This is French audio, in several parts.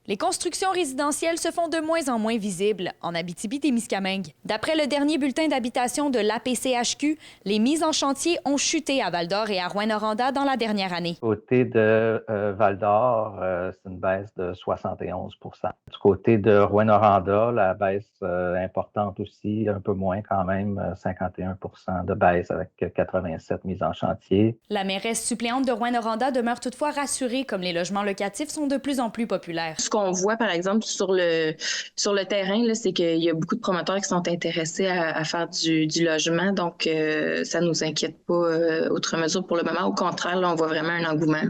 Les constructions résidentielles se font de moins en moins visibles en Abitibi-Témiscamingue. D'après le dernier bulletin d'habitation de l'APCHQ, les mises en chantier ont chuté à Val-d'Or et à Rouyn-Noranda dans la dernière année. Du côté de Val-d'Or, c'est une baisse de 71 %. Du côté de Rouyn-Noranda, la baisse importante aussi, un peu moins quand même, 51 % de baisse avec 87 mises en chantier. La mairesse suppléante de Rouyn-Noranda demeure toutefois rassurée comme les logements locatifs sont de plus en plus populaires. Ce qu'on voit, par exemple, sur le terrain, là, c'est qu'il y a beaucoup de promoteurs qui sont intéressés à faire du logement. Donc, ça ne nous inquiète pas outre mesure pour le moment. Au contraire, là, on voit vraiment un engouement.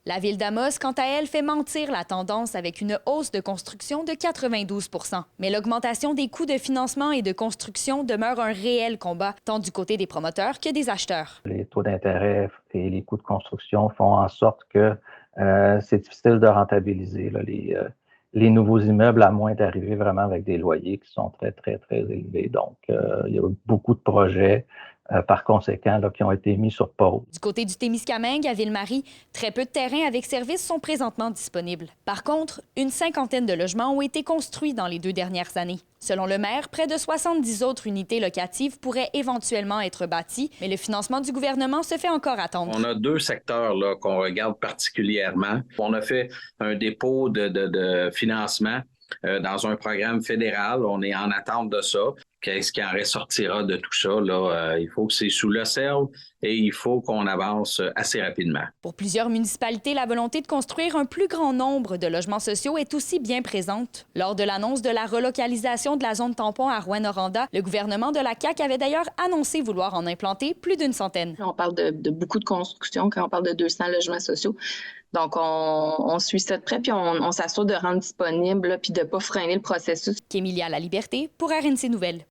La ville d'Amos, quant à elle, fait mentir la tendance avec une hausse de construction de 92 %. Mais l'augmentation des coûts de financement et de construction demeure un réel combat, tant du côté des promoteurs que des acheteurs. Les taux d'intérêt et les coûts de construction font en sorte que c'est difficile de rentabiliser là, les nouveaux immeubles, à moins d'arriver vraiment avec des loyers qui sont très, très, très élevés. Donc, il y a beaucoup de projets, par conséquent, là, qui ont été mis sur pause. Du côté du Témiscamingue, à Ville-Marie, très peu de terrains avec services sont présentement disponibles. Par contre, une cinquantaine de logements ont été construits dans les 2 dernières années. Selon le maire, près de 70 autres unités locatives pourraient éventuellement être bâties, mais le financement du gouvernement se fait encore attendre. On a 2 secteurs là, qu'on regarde particulièrement. On a fait un dépôt de financement dans un programme fédéral. On est en attente de ça. Qu'est-ce qui en ressortira de tout ça? Là? Il faut que c'est sous le serve et il faut qu'on avance assez rapidement. Pour plusieurs municipalités, la volonté de construire un plus grand nombre de logements sociaux est aussi bien présente. Lors de l'annonce de la relocalisation de la zone tampon à Rouyn-Noranda, le gouvernement de la CAQ avait d'ailleurs annoncé vouloir en implanter plus d'une centaine. On parle de beaucoup de construction quand on parle de 200 logements sociaux. Donc, on suit ça de près, puis on s'assure de rendre disponible, puis de ne pas freiner le processus. Kémilia Laliberté pour RNC Nouvelles.